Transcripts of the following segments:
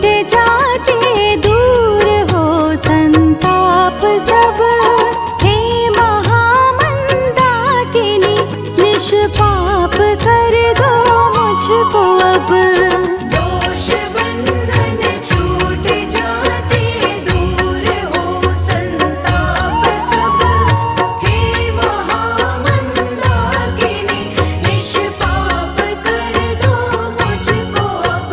जाते दूर हो संताप सब। हे महामंदाकिनी निष्पाप कर दो मुझको अब। दोष बंधन छूट जाते दूर हो संताप सब। हे महामंदाकिनी निष्पाप कर दो मुझको अब।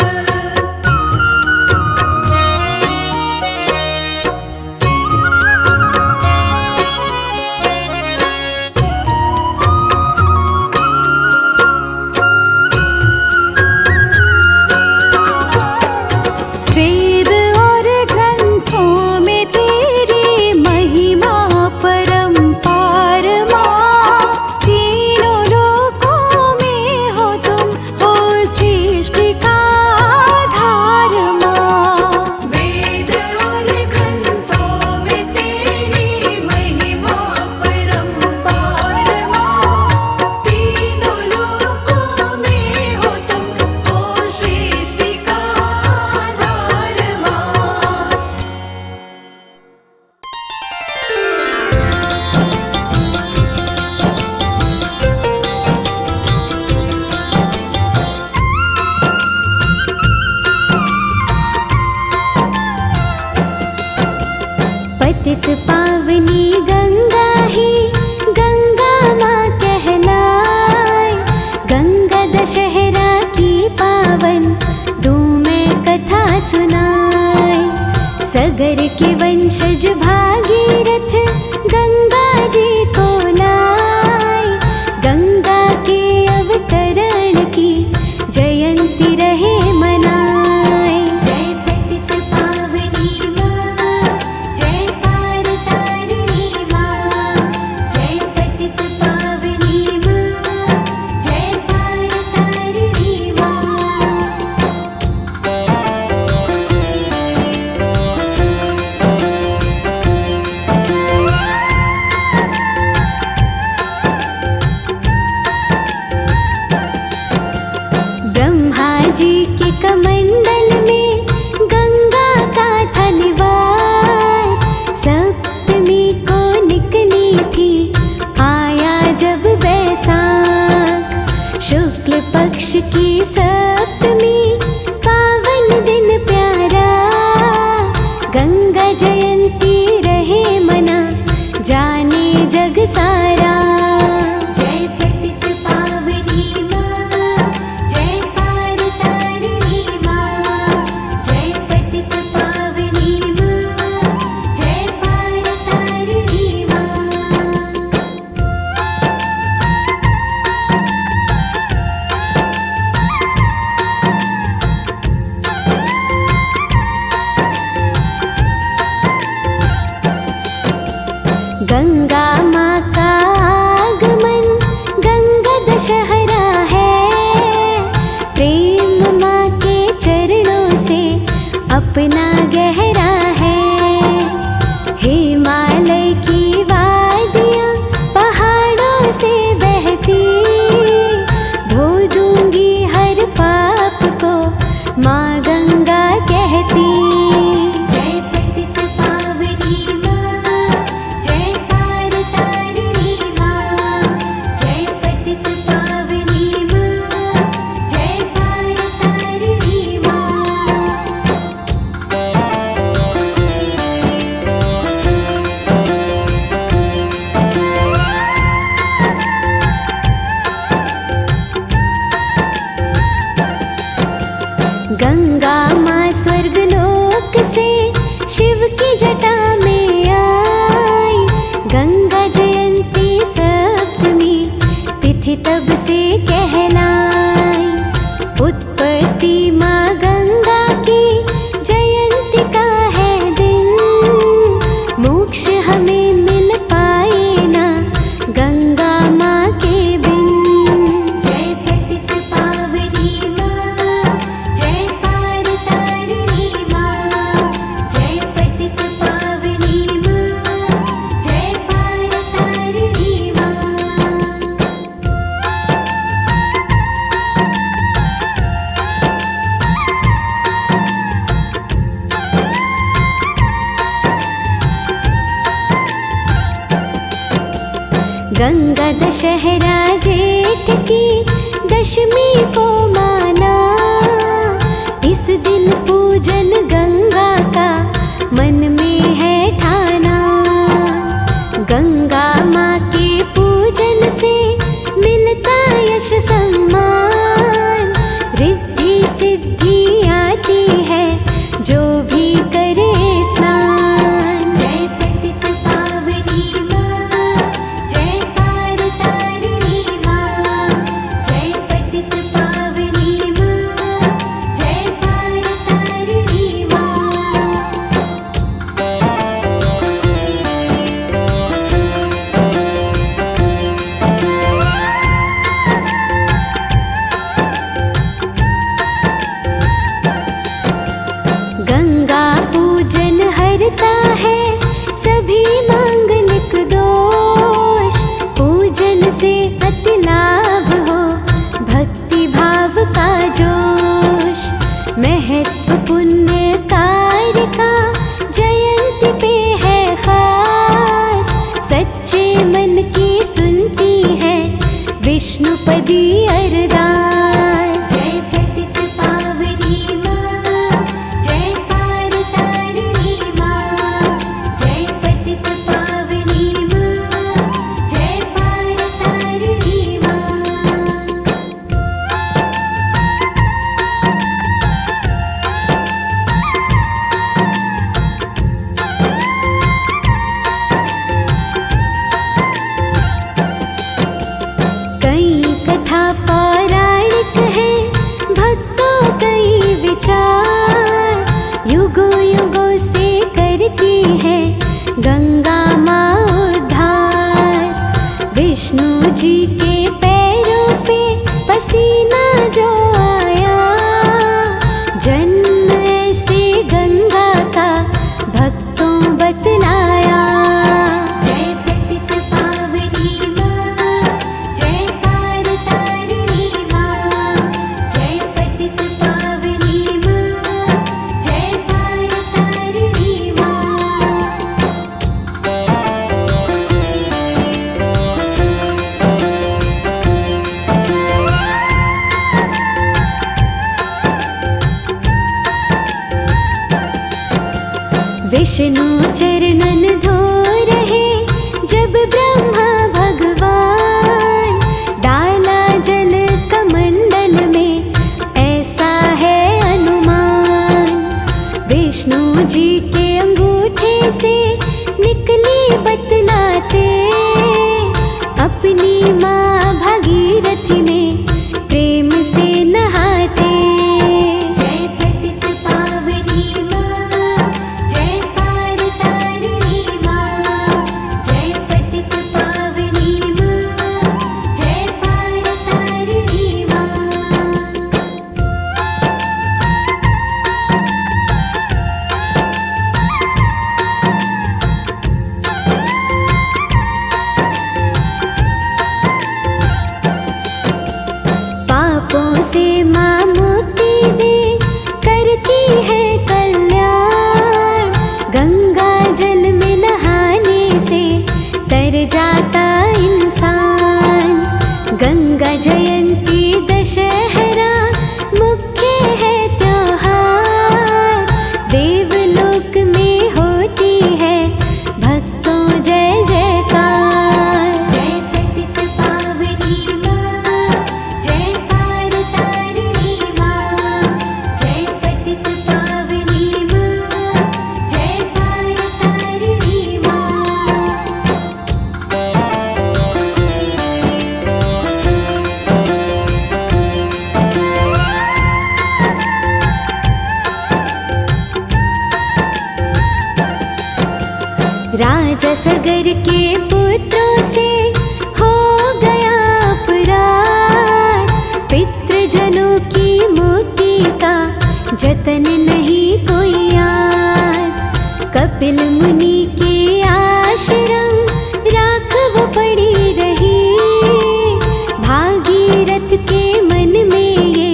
वेद और ग्रंथों में तेरी महिमा परंपार माँ। तीनों लोकों में हो तुम, ओ सृष्टि का आधार माँ। वेद और ग्रंथों में तेरी महिमा परंपार माँ। तीनों लोकों में हो तुम, ओ सृष्टि का आधार माँ। पतित पावनी गंगा ही गंगा माँ कहलाए। गंगा दशहरा की पावन दूं मैं कथा सुनाए। सगर के वंशज भागीरथ गंगा जी को लाए। गंगा के अवतरण की जयंती रहे मनाए। जय पतित पावनी माँ, जय पार तारिणी माँ। जय पतित पावनी माँ, जय पार तारिणी माँ। ब्रह्मा जी के कमंडल में गंगा का था निवास। सप्तमी को निकली थी आया जब बैसाख। शुक्ल पक्ष की सप्तमी पावन दिन प्यारा। गंगा जयंती रहे मना जाने जग सारा। जय पतित पावनी माँ, जय पार तारिणी माँ। जय पतित पावनी माँ, जय पार तारिणी माँ। गंगा माँ का आगमन गंगा दशहरा है। प्रेम माँ के चरणों से अपना गहरा है। हिमालय की वादियाँ पहाड़ों से बहती। धो दूंगी हर पाप को माँ गंगा कहती। जय पतित पावनी माँ, जय पार तारिणी माँ। जय पतित पावनी माँ, जय पार तारिणी माँ। गंगा माँ स्वर्गलोक से शिव की जटा में आई। गंगा जयंती सप्तमी तिथि तब से कहलाई। उत्पत्ति माँ गंगा की जयंती का है दिन। मोक्ष हमें मिल पाए ना गंगा माँ के बिन। जय पतित पावनी माँ, जय पार तारिणी माँ। जय पतित पावनी माँ, जय पार तारिणी माँ। गंगा दशहरा जेठ की दशमी को माना, इस दिन पूजन गंगा का मन में है ठाना। गंगा माँ के पूजन से मिलता यश सम्मान, रिद्धि सिद्धि आती है जो भी करे स्नान। जय पतित पावनी माँ, जय तार तारिणी माँ, जय पतित पावनी माँ, जय तार तारिणी माँ। गंगा पूजन हरता है सभी मांगलिक दोष, पूजन से अति लाभ हो भक्ति भाव का जोश। महत्व पुण्य कार्य का जयंती पे है खास, सच्चे मन की सुनती है विष्णुपदी अरदास। जय पतित पावनी माँ, जय तार तारिणी माँ, जय पतित पावनी माँ, जय तार तारिणी माँ। कई कथा पौराणिक है, भक्तों कई विचार, युगों युगों से करती है गंगा माँ उद्धार। विष्णु जी के पैरों पे पसीना जो आया, जन्म ऐसे गंगा का भक्तों बतलाया। जय पतित पावनी माँ, जय तार तारिणी माँ, जय पतित पावनी माँ, जय तार तारिणी माँ। विष्णु चरणन धो रहे जब ब्रह्मा भगवान, डाला जल कमंडल में ऐसा है अनुमान। विष्णु जी के अंगूठे से निकली बतलाते, अपनी माँ भागीरथी में प्रेम से नहाते। जय पतित पावनी माँ, जय तार तारिणी माँ, जय पतित पावनी माँ, जय तार तारिणी माँ। पापों से माँ मुक्ति दे, करती है कल्याण। गंगा जल में नहाने से तर जाता इंसान। गंगा जयंती दशहरा मुख्य है त्योहार, देवलोक में होती है भक्तों जय जयकार। जय पतित पावनी माँ, जय तार तारिणी माँ, जय पतित पावनी माँ, जय तार तारिणी माँ। राजा सगर के पुत्रों से हो गया अपराध, पितृजनों की मुक्ति का जतन नहीं कोई याद। कपिल मुनि के आश्रम राघव पड़ी रही, भागीरथ के मन में ये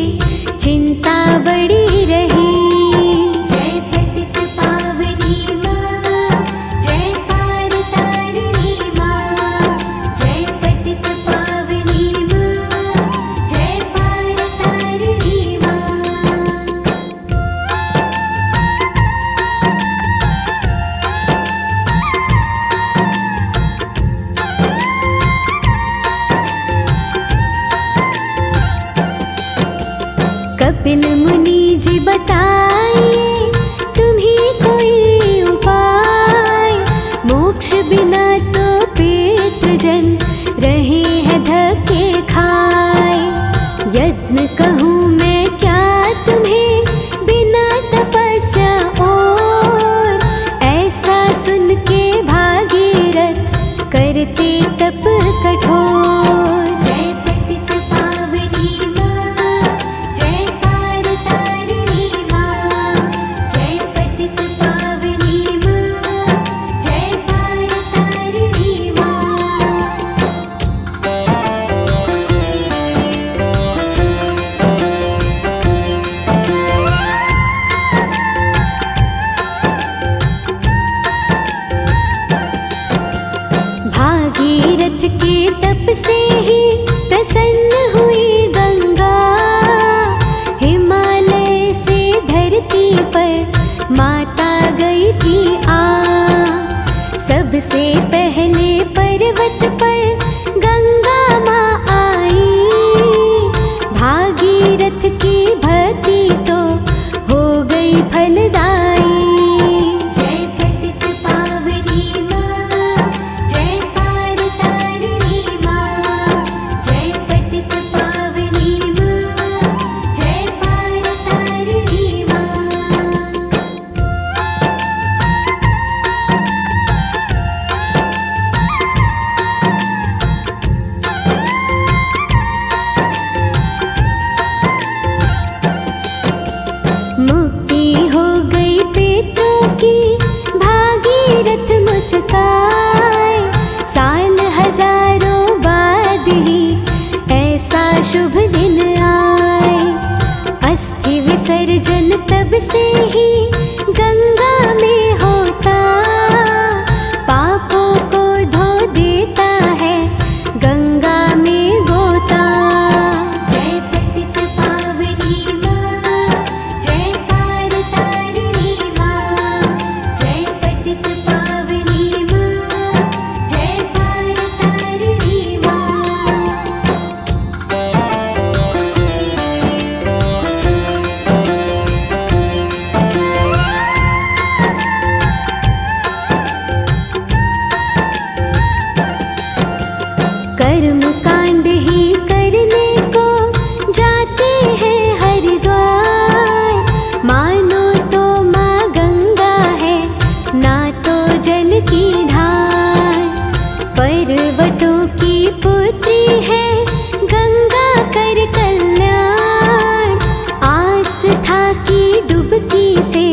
चिंता बड़ी रही। जय पतित पावनी माँ, जय तार तारिणी माँ, जय बताइए तुम्ही कोई उपाय। मोक्ष बिना तो पितृजन रहे हैं धक्के खाए। यत्न कहूँ मैं क्या तुम्हें बिना तपस्या और, ऐसा सुन के भागीरथ करते तप कठोर। जय पतित पावनी माँ, जय पार तारिणी माँ। जय पतित पावनी माँ, जय पार तारिणी माँ। भागीरथ के तप से ही प्रसन्न हुई गंगा। हिमालय से धरती पर माता गई थी आ। सबसे पहले पर्वत पर गंगा माँ आई। भागीरथ की भक्ति तो हो गई फलदायी। जय पतित पावनी माँ, जय पार तारिणी माँ। जय पतित पावनी माँ, जय पार तारिणी माँ। मुक्ति हो गई पितरों की, भागीरथ मुस्काए। साल हजारों बाद ही ऐसा शुभ दिन आए। अस्थि विसर्जन तब से ही गंगा में होता। पापों को धो देता है गंगा में गोता। जय पतित पावनी माँ, जय पार तारिणी माँ। जय पतित पावनी माँ, जय पार तारिणी माँ। कर्म कांड ही करने को जाते हैं हरिद्वार। मानो तो माँ गंगा है ना तो जल की धार। पर्वतों की पुत्री है गंगा कर कल्याण। आस्था की डुबकी से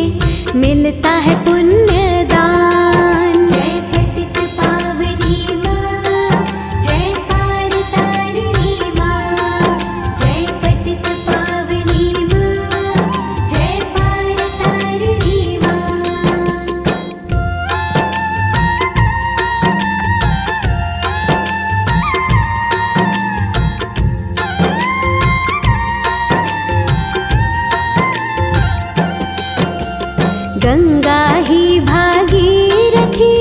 मिलता है पुण्यदान। जय पतित पावनी माँ, जय पार तारिणी माँ। जय पतित पावनी माँ, जय पार तारिणी माँ। गंगा ही भागीरथी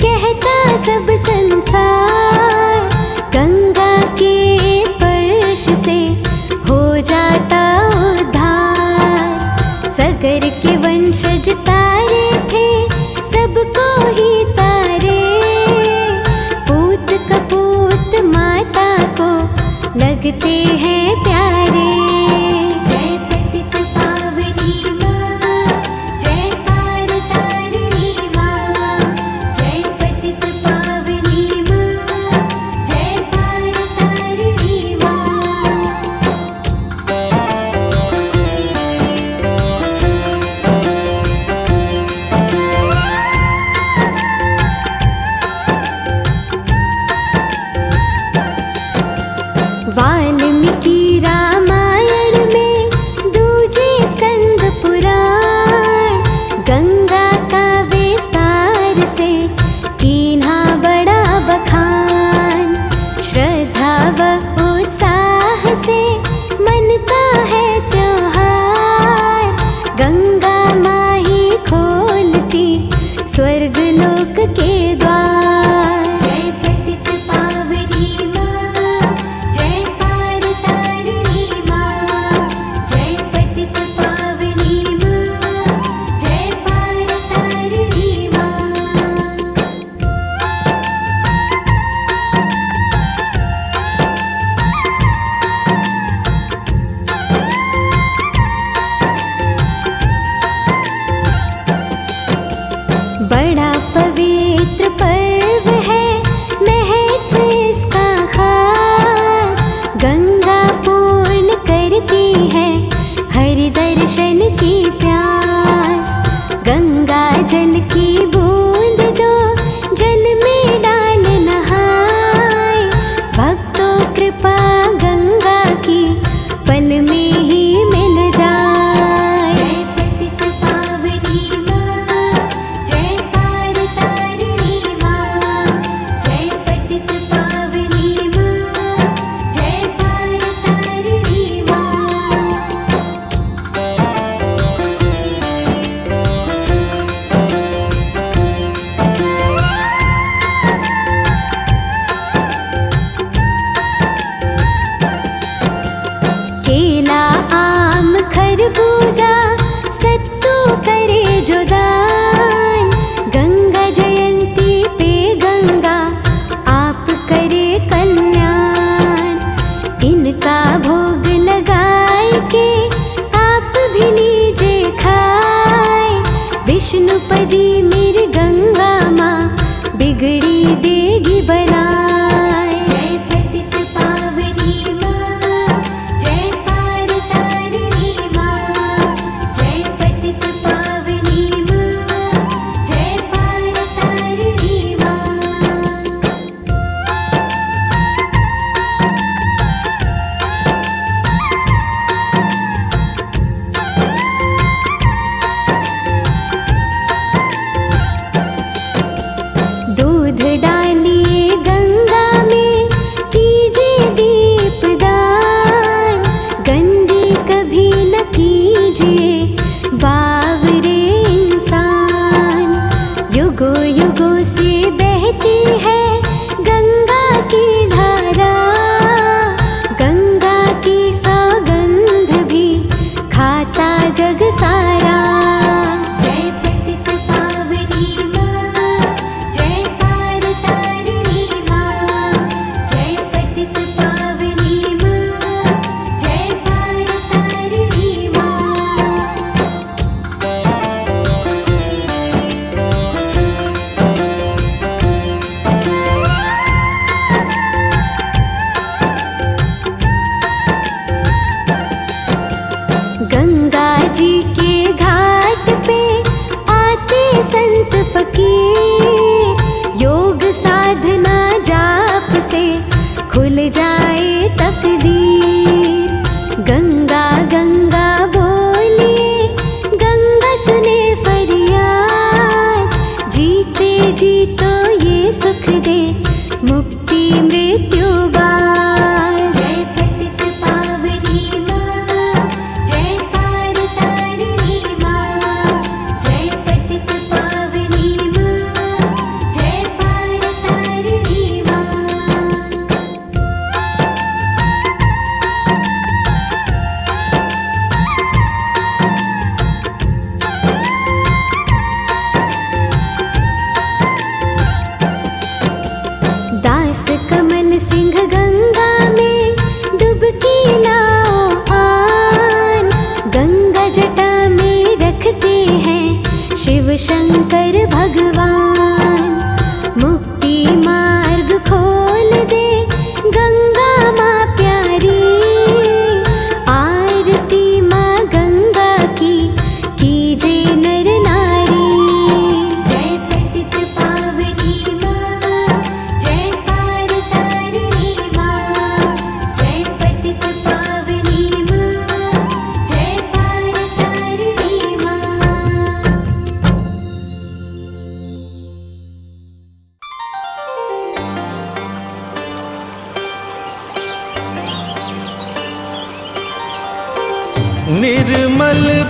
कहता सब संसार। गंगा के स्पर्श से हो जाता उद्धार। सगर के वंशज तारे थे सबको ही तारे। पूत कपूत माता को लगते हैं प्यारे। जय पतित पावनी माँ, जय पार तारिणी माँ। जय पतित पावनी माँ, जय पार तारिणी माँ।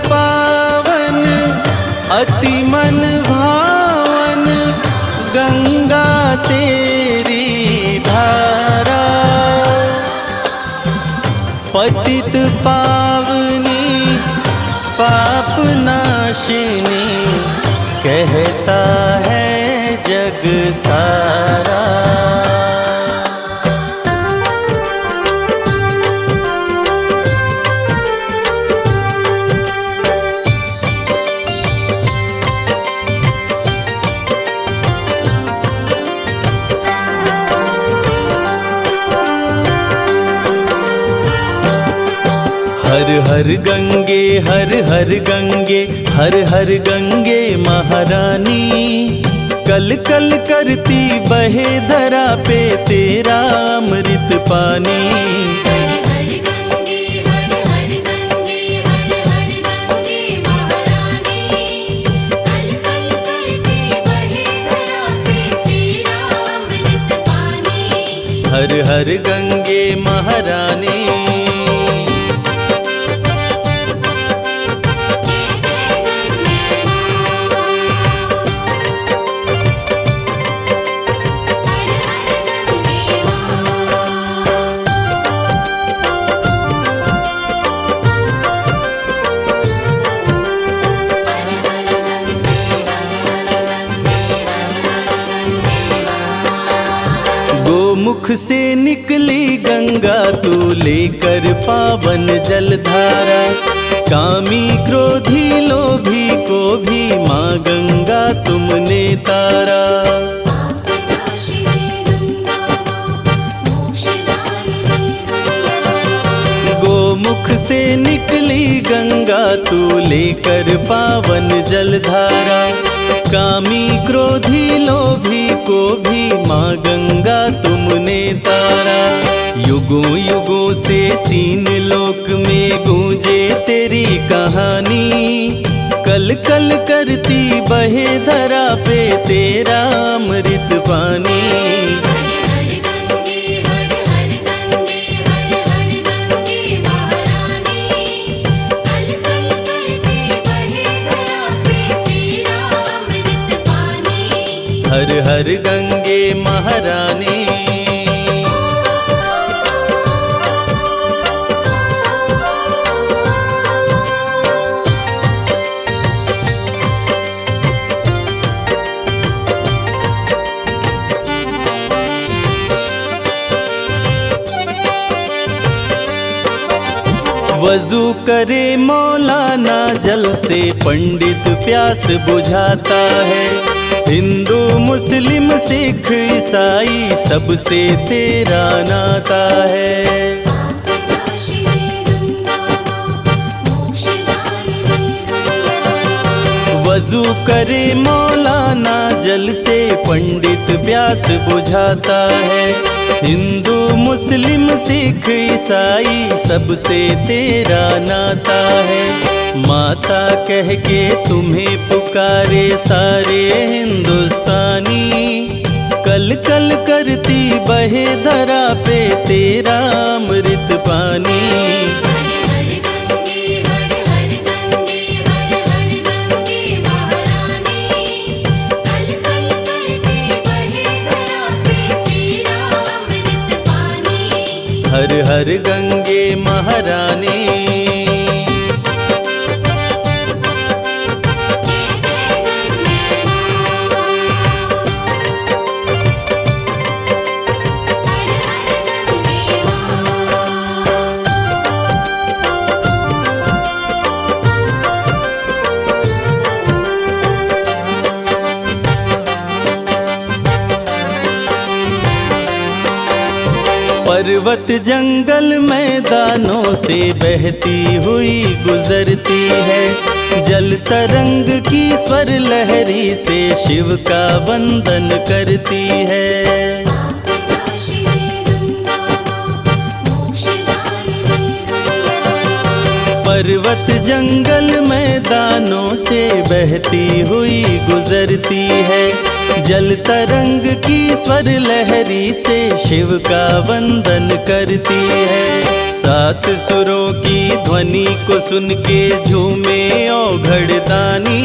पावन अति मन भावन गंगा तेरी धारा। पतित पावनी पाप नाशिनी कहता है जग सारा। हर हर गंगे हर हर गंगे हर हर गंगे महारानी। कल कल करती बहे धरा पे तेरा अमृत पानी। हर हर गंगे हर हर गंगे हर हर गंगे महारानी। कल कल करती बहे धरा पे तेरा अमृत पानी। हर हर गंगे महारानी। गोमुख से निकली गंगा तू लेकर पावन जलधारा। कामी क्रोधी लोभी को भी माँ गंगा तुमने तारा। गोमुख से निकली गंगा तू लेकर पावन जलधारा। कामी क्रोधी लोभी को भी माँ गंगा तुमने तारा। युगों युगों से तीन लोक में गूंजे तेरी कहानी। कल कल करती बहे धरा पे तेरा अमृत पानी। हर हर गंगे महारानी। वजू करे मौलाना जल से पंडित प्यास बुझाता है। हिंदू मुस्लिम सिख ईसाई सबसे तेरा नाता है। वजू करे मौलाना जल से पंडित प्यास बुझाता है। हिंदू मुस्लिम सिख ईसाई सबसे तेरा नाता है। माता कह के तुम्हें पुकारे सारे हिंदुस्तानी। कल कल करती बहे धरा पे तेरा अमृत पानी। हर हर गंगे महारानी। पर्वत जंगल मैदानों से बहती हुई गुजरती है। जल तरंग की स्वर लहरी से शिव का वंदन करती है। पर्वत जंगल मैदानों से बहती हुई गुजरती है। जल तरंग की स्वर लहरी से शिव का वंदन करती है। सात सुरों की ध्वनि को सुन के झूमे औघड़ दानी।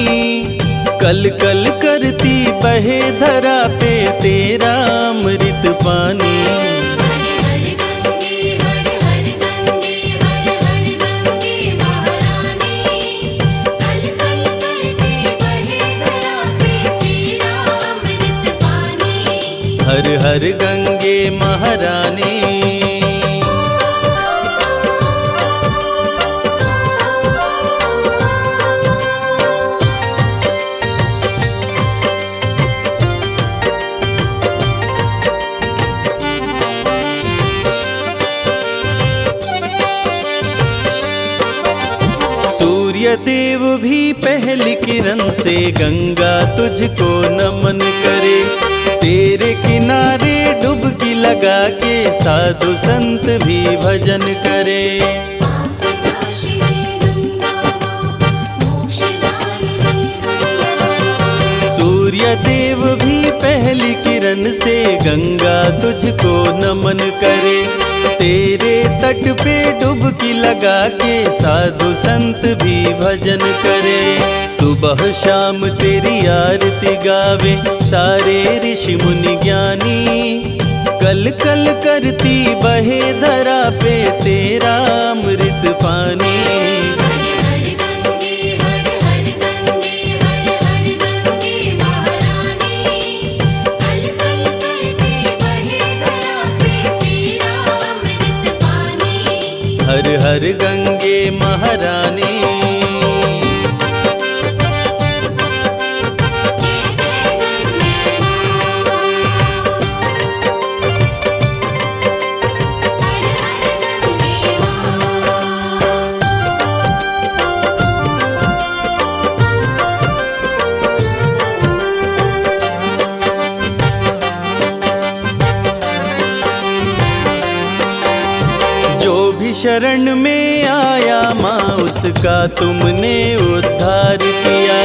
कल कल करती बहे धरा पे तेरा अमृत पानी। हर गंगे हर हर गंगे हर हर गंगे महारानी। कल कल करती बहे धरा पे तेरा अमृत पानी। हर हर गंगे महारानी। सूर्य देव भी पहली किरण से गंगा तुझको नमन करे। तेरे किनारे डुबकी लगा के साधु संत भी भजन करे। आपनाशी गंगा मोक्षदायिनी मैया। सूर्य देव भी पहली किरण से गंगा तुझको नमन करे। तेरे तट पे डुबकी लगा के साधु संत भी भजन करे। सुबह शाम तेरी आरती गावे सारे ऋषि मुनि ज्ञानी। कल कल करती बहे धरा पे तेरा अमृत पानी। हर गंगे हर हर गंगे हर हर गंगे महारानी। कल कल करती बहे धरा पे तेरा अमृत पानी। हर हर गंगे महारानी। जो भी शरण में आया माँ उसका तुमने उद्धार किया।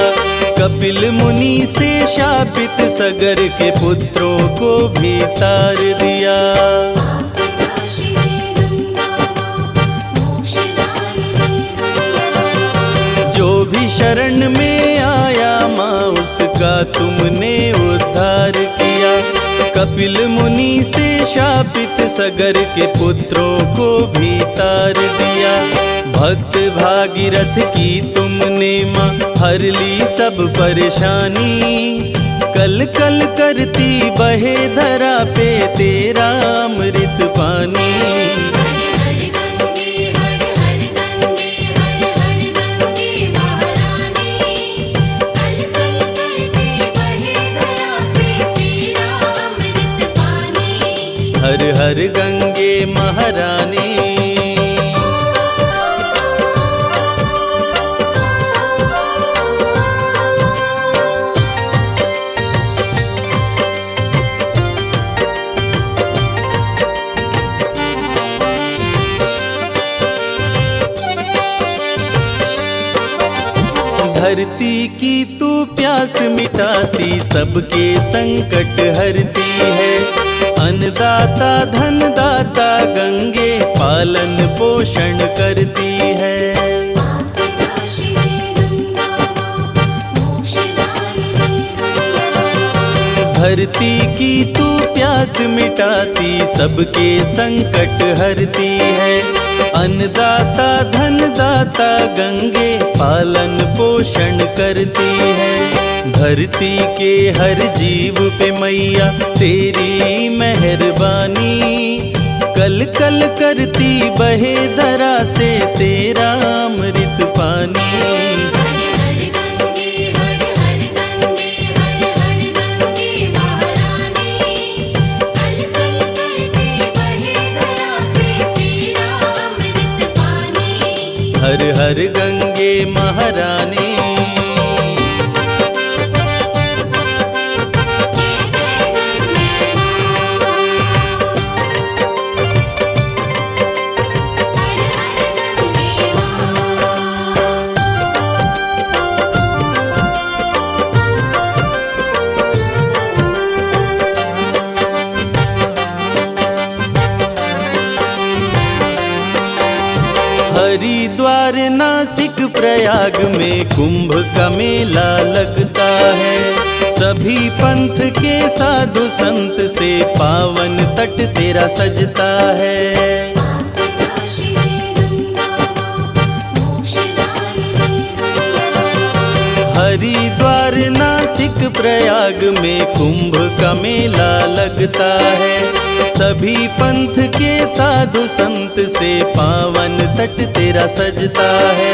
कपिल मुनि से शापित सगर के पुत्रों को भी तार दिया। आपनाशी गंगा मोक्षदायिनी मैया। जो भी शरण में आया माँ उसका तुमने उद्धार किया। कपिल मुनि से शापित सगर के पुत्रों को भी तार दिया। भक्त भागीरथ की तुमने माँ हर ली सब परेशानी। कल कल करती बहे धरा पे तेरा अमृत पानी। हर गंगे हर हर गंगे हर हर गंगे महारानी। कल कल करती बहे धरा पे तेरा अमृत पानी। हर हर गंगे महारानी। धरती की तू प्यास मिटाती सबके संकट हरती है। अन्नदाता धनदाता गंगे पालन पोषण करती है। आपनाशी गंगा मोक्षदायिनी मैया। धरती की तू प्यास मिटाती सबके संकट हरती है। अन्नदाता धनदाता गंगे पालन पोषण करती है। धरती के हर जीव पे मैया तेरी मेहरबानी। कल कल करती बहे धरा से तेरा अमृत पानी। हर गंगे हर हर गंगे हर हर गंगे महारानी। कल कल करती बहे धरा पे तेरा अमृत पानी। हर हर गंगे महारानी। हर हर गंगे नासिक प्रयाग में कुंभ का मेला लगता है। सभी पंथ के साधु संत से पावन तट तेरा सजता है। हरिद्वार नासिक प्रयाग में कुंभ का मेला लगता है। सभी पंथ के साधु संत से पावन तट तेरा सजता है।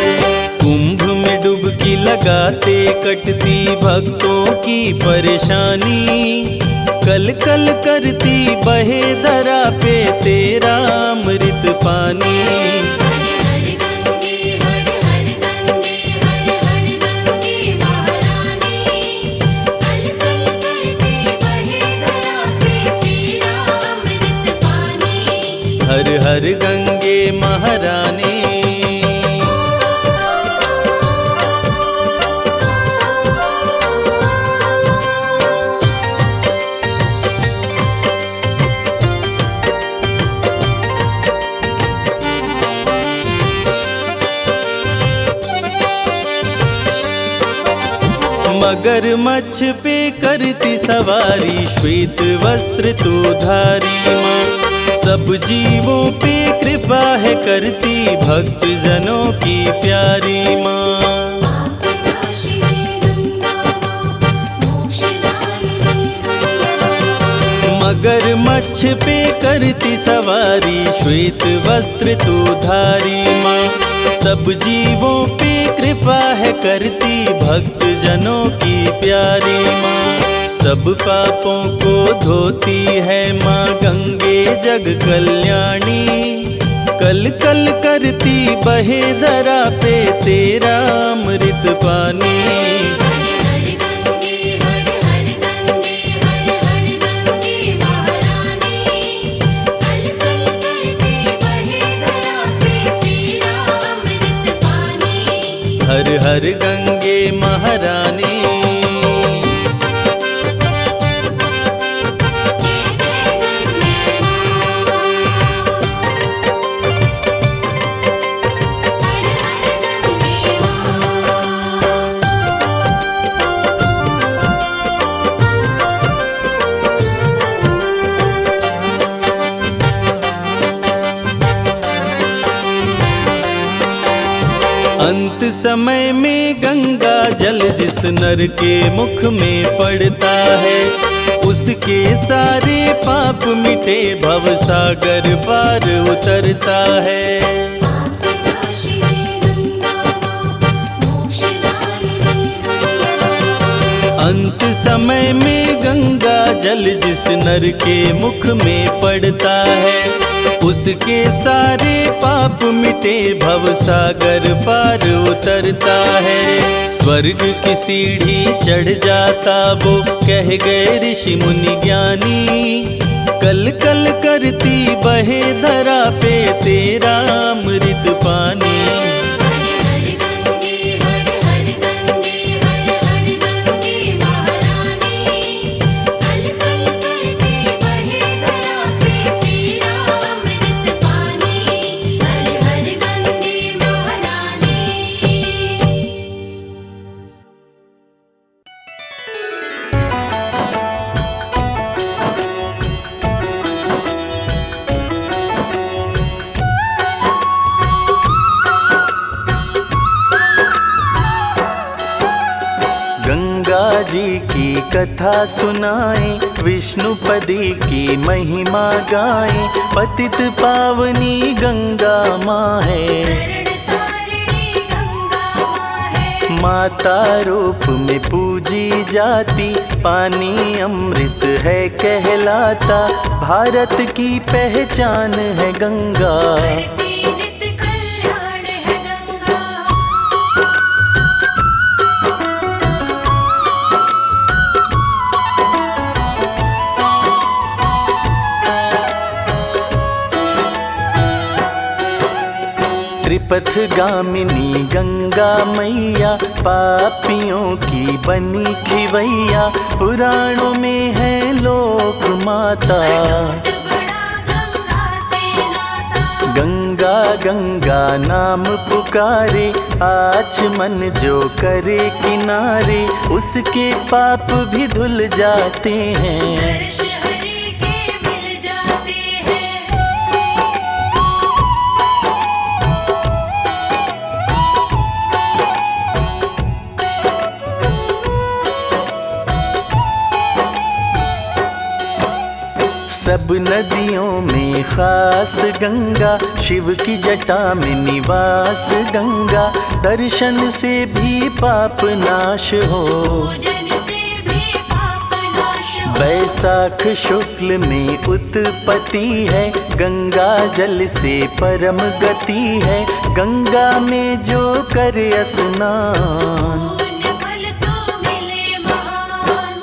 कुंभ में डुबकी लगाते कटती भक्तों की परेशानी। कल कल करती बहे धरा पे तेरा अमृत पानी। हर हर गंगे महारानी। मगरमच्छ पे करती सवारी श्वेत वस्त्र तू धारी माँ। सब जीवों पे कृपा है करती भक्त जनों की प्यारी माँ। मगरमच्छ पे करती सवारी श्वेत वस्त्र तू धारी माँ। सब जीवों पे कृपा है करती भक्त जनों की प्यारी माँ। सब पापों को धोती है माँ गंगे जग कल्याणी। कल कल करती बहे धरा पे तेरा अमृत पानी। हर हर गंगे महारानी। अंत समय में गंगा जल जिस नर के मुख में पड़ता है। उसके सारे पाप मिटे भव सागर पार उतरता है। अंत समय में गंगा जल जिस नर के मुख में पड़ता है। उसके सारे पाप मिटे भव सागर पार उतरता है। स्वर्ग की सीढ़ी चढ़ जाता वो कह गए ऋषि मुनि ज्ञानी। कल कल करती बहे धरा पे तेरा अमृत पानी। जी की कथा सुनाए विष्णुपदी की महिमा गाए। पतित पावनी गंगा माँ है। माता रूप में पूजी जाती पानी अमृत है कहलाता। भारत की पहचान है गंगा। त्रिपथगामिनी गंगा मैया पापियों की बनी खिवैया। पुराणों में है लोक माता। गंगा गंगा नाम पुकारे, आचमन जो करे किनारे, उसके पाप भी धुल जाते हैं। दर्श हरि के मिल जाते हैं। सब नदियों में खास गंगा, शिव की जटा में निवास गंगा, दर्शन से भी पाप नाश हो। पूजन से भी पाप नाश हो। वैशाख शुक्ल में उत्पत्ति है, गंगा जल से परम गति है। गंगा में जो करे स्नान, पुण्य फल तो मिले महान।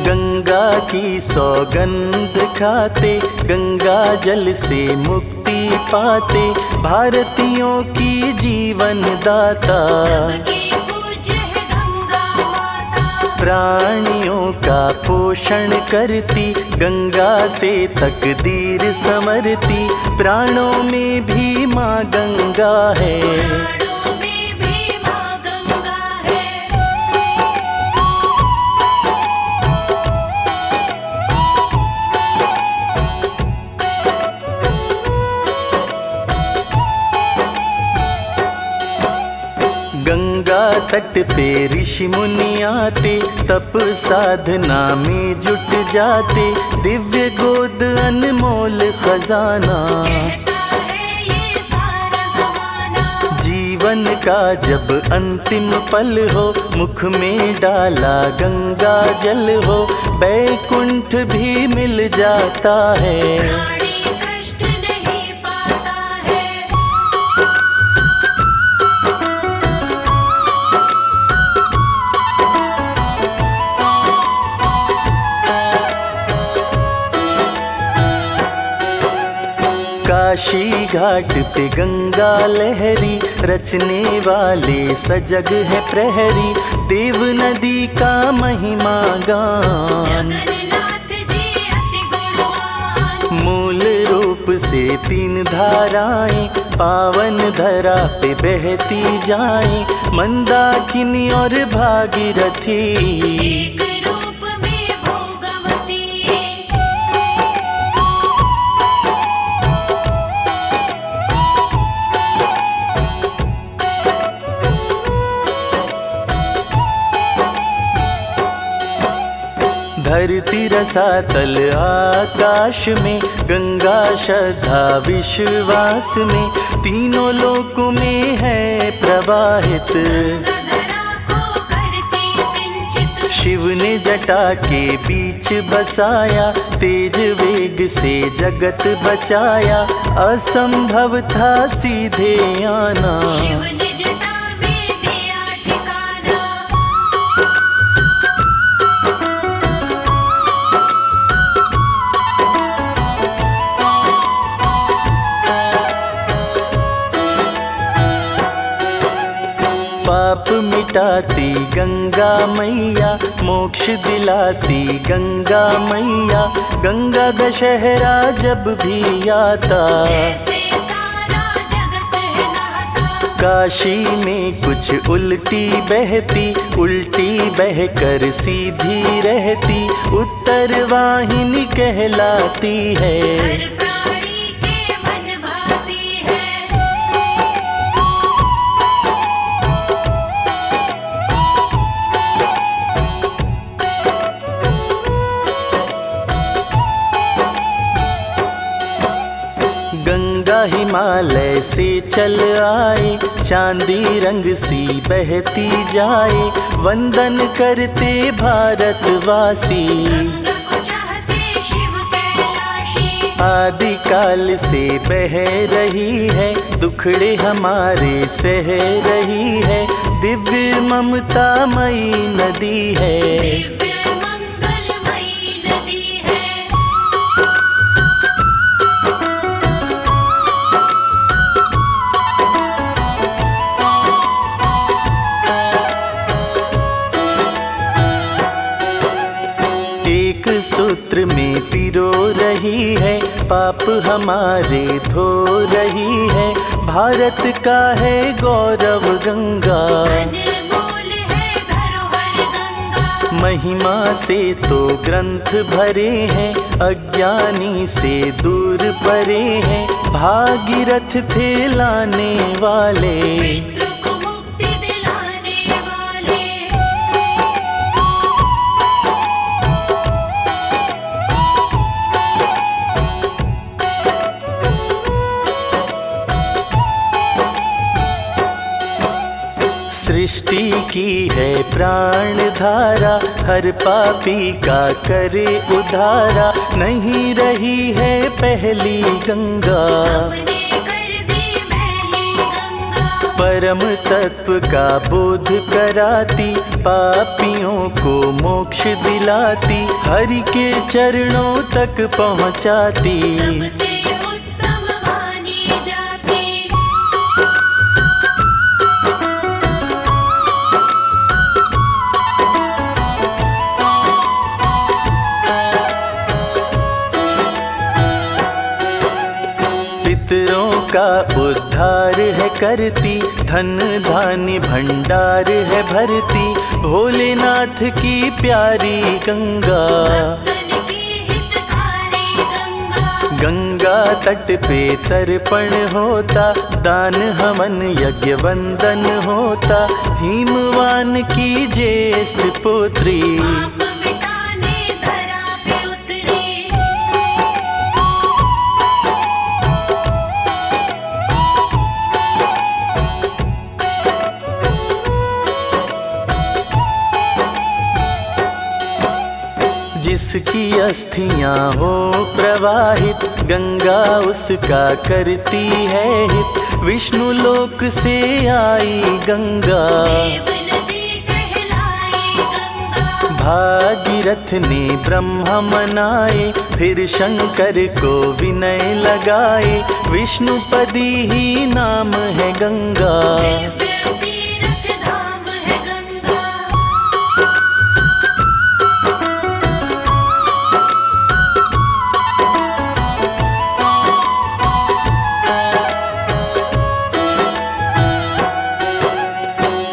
गंगा की सौगंध खाते, गंगा जल से मुक्ति पाते, भारतीयों की जीवन दाता। सबकी पूज्य है गंगा माता। प्राणियों का पोषण करती, गंगा से तकदीर संवरती। प्राणों में भी माँ गंगा है। प्राणों में भी माँ गंगा है। गंगा तट पे ऋषि मुनि आते, तप साधना में जुट जाते। दिव्य गोद अनमोल खजाना, कहता है ये सारा जमाना। जीवन का जब अंतिम पल हो, मुख में डाला गंगा जल हो, बैकुंठ भी मिल जाता है। प्राणी कष्ट नहीं पाता है। काशी घाट पे गंगा लहरी, रचने वाले सजग है प्रहरी। देव नदी का महिमा गान, जगन्नाथ जी अति गुणवान। मूल रूप से तीन धाराएं, पावन धरा पे बहती जाएं। मंदाकिनी और भागीरथी, एक रूप में भोगवती। धरती रसातल आकाश में, गंगा श्रद्धा विश्वास में। तीनों लोकों में है प्रवाहित, गंगाधरा को करती सिंचित। शिव ने जटा के बीच बसाया, तेज वेग से जगत बचाया। असंभव था सीधे आना, शिव ने जटा में दिया ठिकाना। पाप मिटाती गंगा मैया, मोक्ष दिलाती गंगा मैया। गंगा दशहरा जब भी आता, जैसे सारा जगत है नहाता। काशी में कुछ उल्टी बहती, उल्टी बहकर सीधी रहती। उत्तर वाहिनी कहलाती है। हर प्राणी के मन भाती है। गंगा हिमालय से चल आए, चांदी रंग सी बहती जाए। वंदन करते भारतवासी, गंगा को चाहते शिव कैलाशी। आदिकाल से बह रही है, दुखड़े हमारे सह रही है। दिव्य ममतामयी नदी है। दिव्य मंगलमयी नदी है। सूत्र में पिरो रही है, पाप हमारे धो रही है। भारत का है गौरव गंगा, अनमोल है धरोहर गंगा। महिमा से तो ग्रंथ भरे हैं, अज्ञानी से दूर परे हैं। भागीरथ थे लाने वाले, पितृ को मुक्ति दिलाने वाले। सृष्टि की है प्राण धारा, हर पापी का करे उद्धारा। नहीं रही है पहली गंगा, हमने कर दी मैली गंगा। परम तत्व का बोध कराती, पापियों को मोक्ष दिलाती। हरि के चरणों तक पहुँचाती, सबसे उत्तम मानी जाती। पितरों का उद्धार है करती, धन धान्य भंडार है भरती। भोलेनाथ की प्यारी गंगा, तन की हितकारी गंगा। गंगा तट पे तर्पण होता, दान हवन यज्ञ वंदन होता। हिमवान की ज्येष्ठ पुत्री, पाप मिटाने धरा पे उतरी। जिसकी अस्थियां हो प्रवाहित, गंगा उसका करती है हित। विष्णु लोक से आई गंगा, देव नदी कहलाई गंगा। भागीरथ ने ब्रह्मा मनाए, फिर शंकर को विनय लगाए। विष्णुपदी ही नाम है गंगा, दिव्य तीर्थ धाम है गंगा।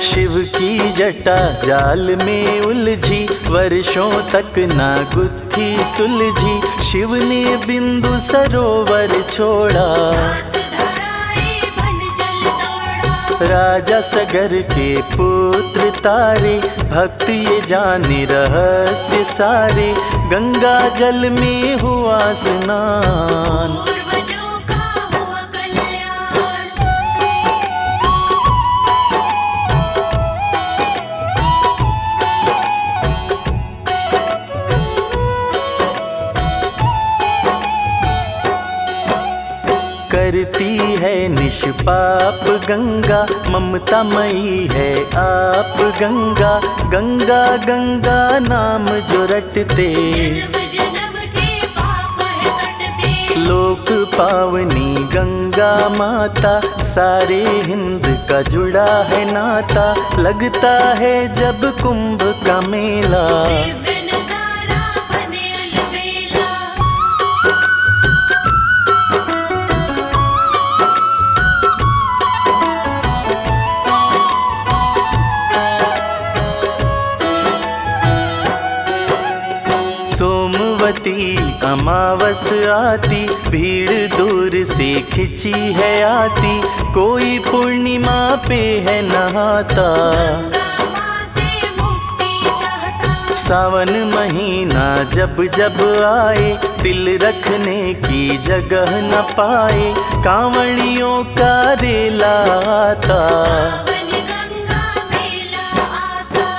शिव की जटा जाल में उलझी, वर्षों तक ना गुत्थी सुलझी। शिव ने बिंदु सरोवर छोड़ा, सात धराए बन जल दौड़ा। राजा सगर के पुत्र तारे। भक्त ये जाने रहस्य सारे, गंगा जल में हुआ स्नान। पूर्वजों का हुआ कल्याण। करती है निष्पाप गंगा, ममता मई है आप गंगा। गंगा गंगा नाम जो रटते, जन्म जन्म के पाप है कटते। लोक पावनी गंगा माता। सारे हिंद का जुड़ा है नाता, लगता है जब कुंभ का मेला। दिव्य नजारा बने अलबेला। सोमवती अमावस आती, भीड़ दूर से खिंची है आती। कोई पूर्णिमा पे है नहाता, गंगा माँ से मुक्ति चाहता। सावन महीना जब जब आए, तिल रखने की जगह न पाए। कांवड़ियों का रेला आता, सावन गंगा मेला आता।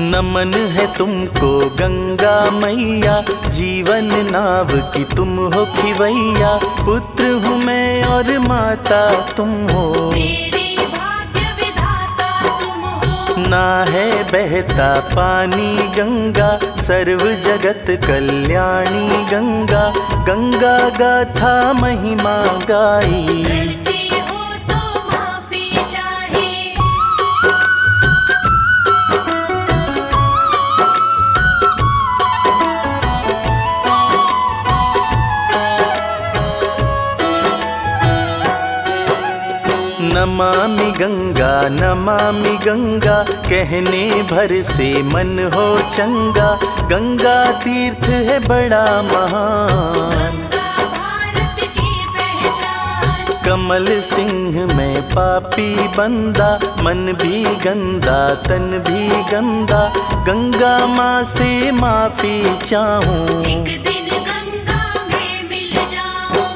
नमन है तुमको गंगा मैया, जीवन नाव की तुम हो खिवैया। पुत्र हूँ मैं और माता तुम हो, मेरी भाग्य विधाता तुम हो। ना है बहता पानी गंगा, सर्व जगत कल्याणी गंगा, गंगा गाथा महिमा गाई। गलती हो तो माफी चाहे, नमामि गंगा कहने भर से मन हो चंगा। गंगा तीर्थ है बड़ा महान, गंगा भारत की पहचान। कमल सिंह में पापी बंदा, मन भी गंदा तन भी गंदा। गंगा माँ से माफी चाहूं, एक दिन गंगा में मिल जाऊं।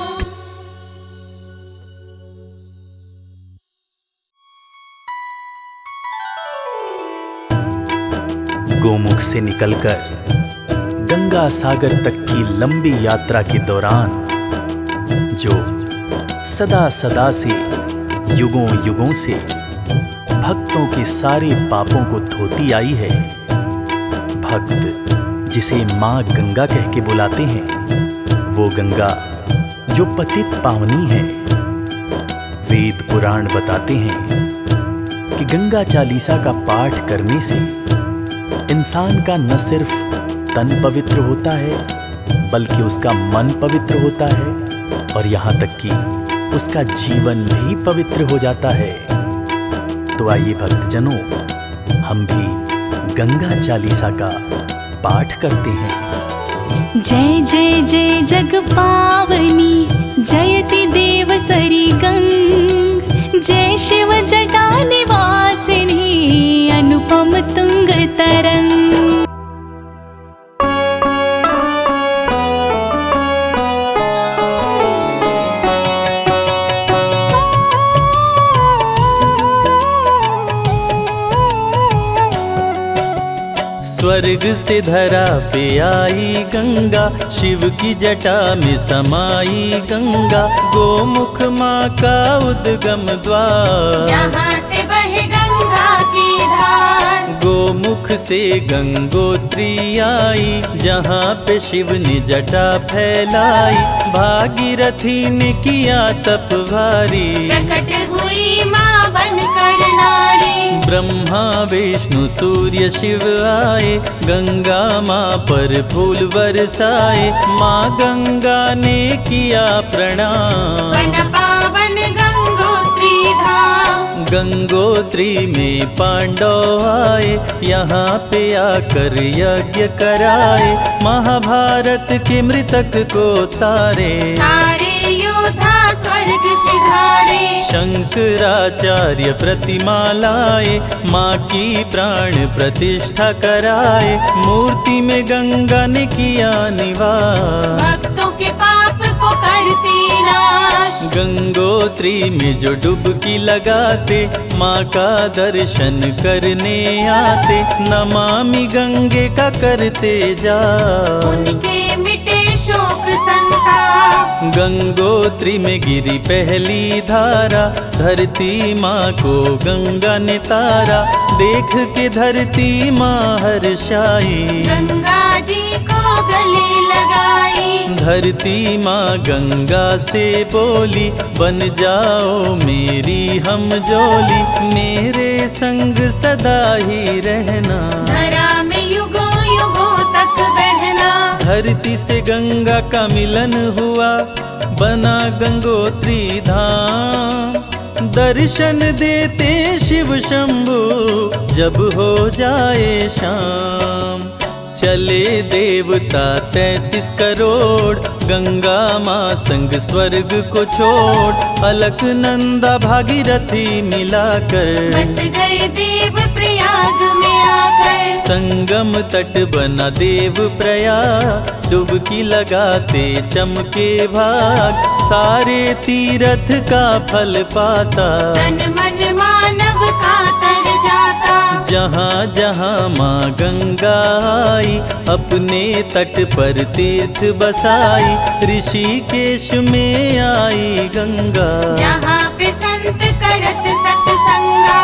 गोमुख से निकलकर गंगा सागर तक की लंबी यात्रा के दौरान जो सदा सदा से युगों युगों से भक्तों के सारे पापों को धोती आई है, भक्त जिसे माँ गंगा कह के बुलाते हैं, वो गंगा जो पतित पावनी है। वेद पुराण बताते हैं कि गंगा चालीसा का पाठ करने से इंसान का न सिर्फ तन पवित्र होता है बल्कि उसका मन पवित्र होता है और यहाँ तक कि उसका जीवन भी पवित्र हो जाता है। तो आइए भक्तजनों, हम भी गंगा चालीसा का पाठ करते हैं। जय जय जय जग पावनी, जयति देव सरी गंग। जय शिव जटा निवासिनी, अनुपम तुंग तरंग। स्वर्ग से धरा पे आई गंगा, शिव की जटा में समाई गंगा। गोमुख माँ का उद्गम द्वार, जहाँ से बहे गंगा की धार। गोमुख से गंगोत्री आई, जहाँ पे शिव ने जटा फैलाई। भागीरथी ने किया तप भारी, प्रकट हुई माँ बनकर नारी। ब्रह्मा विष्णु सूर्य शिव आए, गंगा माँ पर फूल बरसाए। माँ गंगा ने किया प्रणाम, बन पावन गंगोत्री धाम। गंगोत्री में पांडव आए, यहाँ पे आकर यज्ञ कराए। महाभारत के मृतक को तारे, सारे योद्धा स्वर्ग सिधारे। शंकराचार्य प्रतिमा लाए, माँ की प्राण प्रतिष्ठा कराए। मूर्ति में गंगा ने किया निवास, भक्तों के पाप को करती नाश। गंगोत्री में जो डुबकी लगाते, माँ का दर्शन करने आते। नमामि गंगे का करते जा, उनके मिटे शोक संताप। गंगोत्री में गिरी पहली धारा, धरती माँ को गंगा ने तारा। देख के धरती माँ हर्षाई, गंगा जी को गले लगाई। धरती माँ गंगा से बोली, बन जाओ मेरी हम जोली। मेरे संग सदा ही रहना, धरा में युगों युगों तक बहना। धरती से गंगा का मिलन हुआ, बना गंगोत्री धाम। दर्शन देते शिव शंभु, जब हो जाए शाम। चले देवता 33 करोड़, गंगा माँ संग स्वर्ग को छोड़। अलकनंदा भागीरथी मिलाकर, बस गए देव प्रयाग में आकर। संगम तट बना देव प्रयाग, डुबकी लगाते चमके भाग। सारे तीर्थ का फल पाता, तन मन मानव का तर जाता। जहाँ जहाँ माँ गंगा आई, अपने तट पर तीर्थ बसाई। ऋषिकेश में आई गंगा, जहाँ पे संत करत सत्संगा।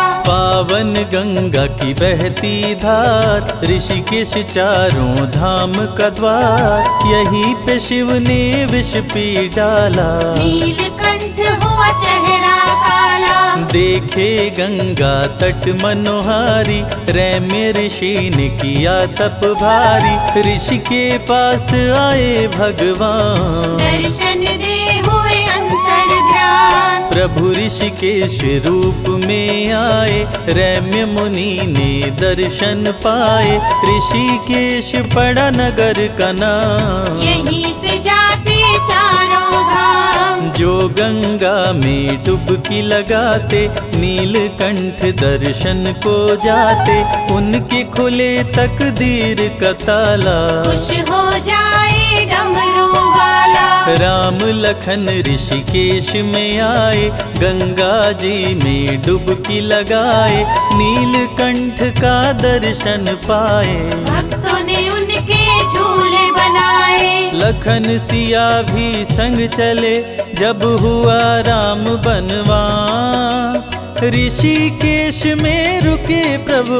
पावन गंगा की बहती धार, ऋषिकेश चारों धाम का द्वार, यहीं पे शिव ने विष पी डाला। नीलकंठ हुआ चेहरा काला, देखे गंगा तट मनोहारी, रैम्य ऋषि ने किया तप भारी, ऋषि के पास आए भगवान, दर्शन दे हुए अंतर ध्यान। प्रभु ऋषिकेश रूप में आए, रैम्य मुनि ने दर्शन पाए, ऋषिकेश पड़ा नगर का नाम, यहीं से जाते चारों धाम। जो गंगा में डुबकी लगाते, नीलकंठ दर्शन को जाते, उनके खुले तकदीर का ताला, खुश हो जाए डमरू वाला। राम लखन ऋषिकेश में आए, गंगा जी में डुबकी लगाए, नीलकंठ का दर्शन पाए। भक्तों ने उनके झूले बनाए, लखन सिया भी संग चले, जब हुआ राम बनवास, ऋषिकेश में रुके प्रभु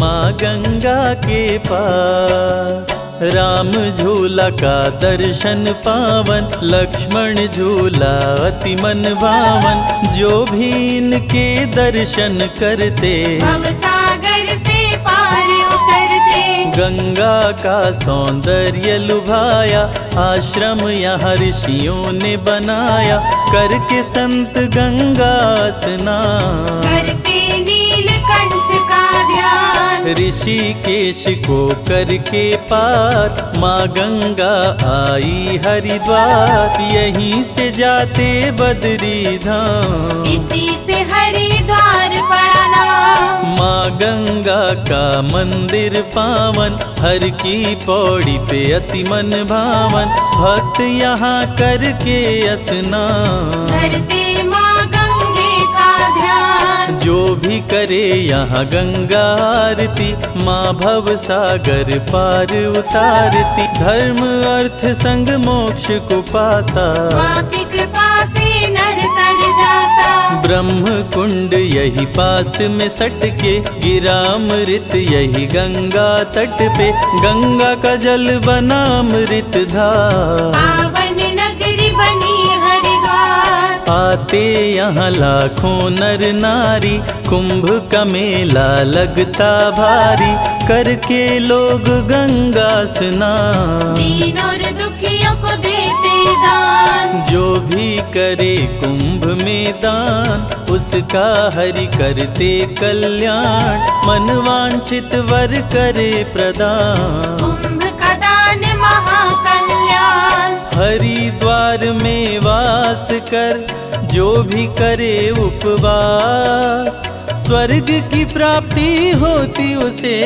माँ गंगा के पास। राम झूला का दर्शन पावन, लक्ष्मण झूला अति मन भावन, जो भी इनके दर्शन करते, भवसागर से पार उतरते। गंगा का सौंदर्य लुभाया, आश्रम यहाँ ऋषियों ने बनाया, करके संत गंगा स्नान, करते नीलकंठ का ध्यान। ऋषिकेश को करके पार, माँ गंगा आई हरिद्वार, यहीं से जाते बद्री धाम, इसी से हरिद्वार पड़ा नाम। माँ गंगा का मंदिर पावन, हर की पौड़ी पे अति मन भावन, भक्त यहाँ करके स्नान, करते माँ गंगे का ध्यान। जो भी करे यहाँ गंगा आरती, माँ भव सागर पार उतारती, धर्म अर्थ संग मोक्ष को पाता, माँ की कृपा से नर तर जाता। ब्रह्म कुंड यही पास में सटके, गिरामृत यही गंगा तट पे, गंगा का जल बना अमृत धार, पावन नगरी बनी हरिद्वार। आते यहाँ लाखों नर नारी, कुंभ का मेला लगता भारी, करके लोग गंगा स्नान, दीन और दुखियों को देते दान। जो भी करे कुंभ में दान, उसका हरि करते कल्याण, मन वांछित वर करे प्रदान। कुंभ का दान महाकल्याण, हरिद्वार में वास कर, जो भी करे उपवास, स्वर्ग की प्राप्ति होती उसे,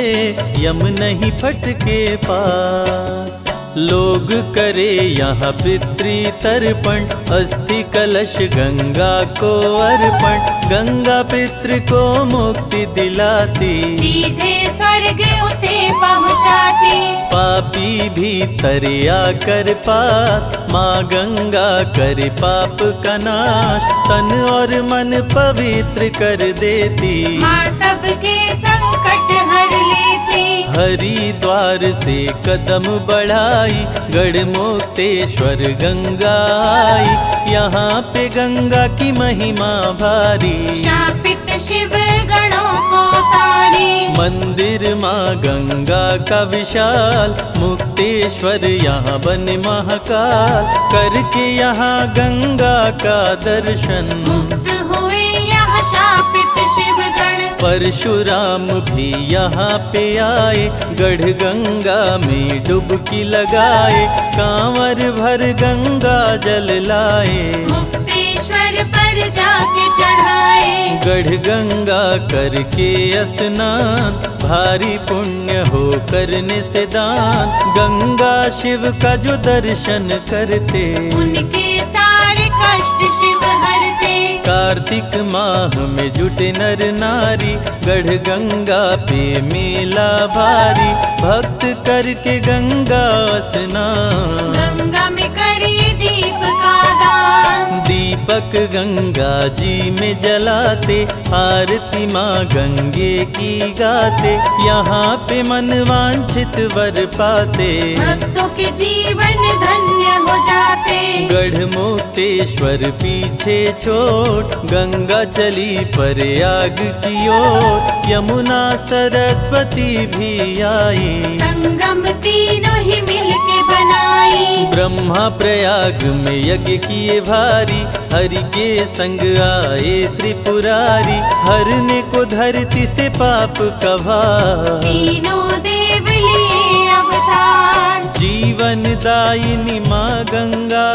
यम नहीं फटके पास। लोग करे यहाँ पितृ तर्पण, अस्थि कलश गंगा को अर्पण, गंगा पितृ को मुक्ति दिलाती, सीधे स्वर्ग उसे पहुँचाती। पापी भीतर आकर पास, माँ गंगा करे पाप का नाश, तन और मन पवित्र कर देती, माँ सबके संकट हर लेती। हरिद्वार से कदम बढ़ाई, गढ़मुक्तेश्वर गंगा आई, यहाँ पे गंगा की महिमा भारी, शापित शिव गणों को तारी। मंदिर माँ गंगा का विशाल, मुक्तेश्वर यहाँ बने महाकाल, करके यहाँ गंगा का दर्शन, मुक्त हुए यहाँ शापित शिव गण। परशुराम भी यहाँ पे आए, गढ़ गंगा में डुबकी लगाए, कांवर भर गंगा जल लाए, मुक्तेश्वर पर जाके चढ़ाए। गढ़ गंगा करके स्नान, भारी पुण्य हो करने से दान, गंगा शिव का जो दर्शन करते, उनके सारे कष्ट शिव हरते। कार्तिक माह में जुटे नर नारी, गढ़ गंगा पे मेला भारी, भक्त करके गंगा स्नान, गंगा में करिए दीप का दान। दीप दीपक गंगा जी में जलाते, आरती माँ गंगे की गाते, यहाँ पे मन वांछित वर पाते। भक्तों के जीवन धन्य हो जाते। गढ़ मुक्तेश्वर पीछे छोड़, गंगा चली प्रयाग की ओर, यमुना सरस्वती भी आई, संगम तीनों ही मिलके बनाई। ब्रह्मा प्रयाग में यज्ञ किए भारी, हरि के संग आए त्रिपुरारी, हरने को धरती से पाप का भार। तीनों देव लिए अवतार। जीवन दायिनी माँ गंगा,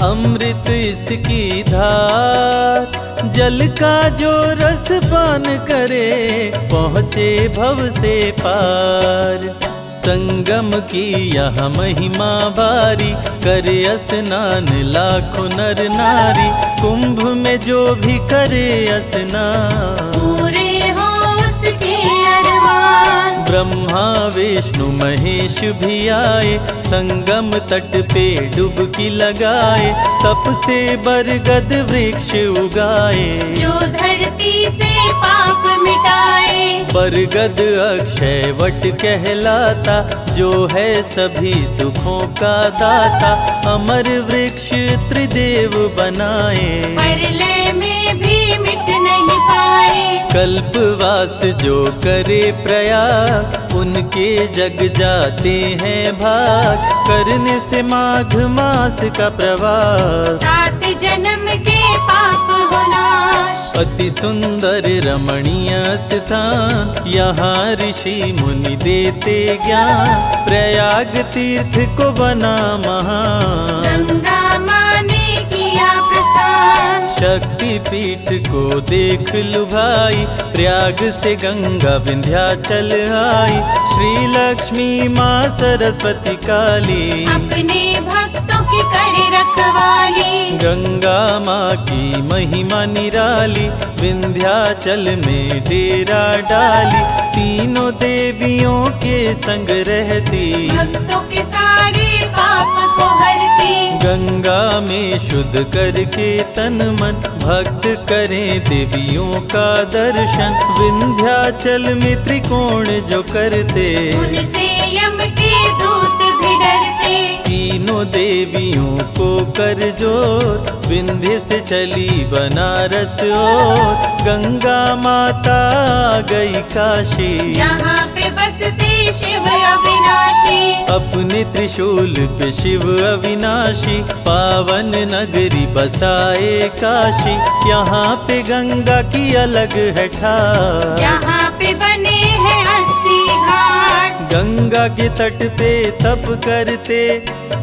अमृत इसकी धार, जल का जो रस पान करे, पहुँचे भव से पार। संगम की यह महिमा भारी, करे स्नान लाखों नर नारी, कुंभ में जो भी करे स्नान, पूरे हो उसके अरमान। ब्रह्मा विष्णु महेश भी आए, संगम तट पे डुबकी लगाए, तप से बरगद वृक्ष उगाए, जो धरती से पाप मिटाए। बरगद अक्षय वट कहलाता, जो है सभी सुखों का दाता, अमर वृक्ष त्रिदेव बनाए, परलय में भी मिट नहीं पाए। कल्पवास जो करे प्रयाग, उनके जग जाते हैं भाग, करने से माघ मास का प्रवास, 7 जन्म के पाप हो नाश। अति सुंदर रमणीय स्थान, यहाँ ऋषि मुनि देते ज्ञान, प्रयाग तीर्थ को बना महान, गंगा माँ ने किया प्रस्थान। शक्ति पीठ को देख लु भाई, प्रयाग से गंगा विंध्याचल आई, श्री लक्ष्मी माँ सरस्वती काली, अपने भक्तों की करे रखवाली। गंगा माँ की महिमा निराली, विंध्याचल में डेरा डाली, तीनों देवियों के संग रहती, भक्तों के सारे पाप को हरती। गंगा में शुद्ध करके तन मन, भक्त करें देवियों का दर्शन, विंध्याचल में त्रिकोण जो करते, उनसे यम के दूत भी डरते। तीनों देवियों को कर जोर, विंध्य से चली बनारस और, गंगा माता आ गई काशी, जहाँ पे बसते शिव अविनाशी। अपने त्रिशूल पे शिव अविनाशी, पावन नगरी बसाए काशी, यहाँ पे गंगा की अलग है ठार, जहाँ पे बने हैं 80 घाट। गंगा के तट पे तप करते,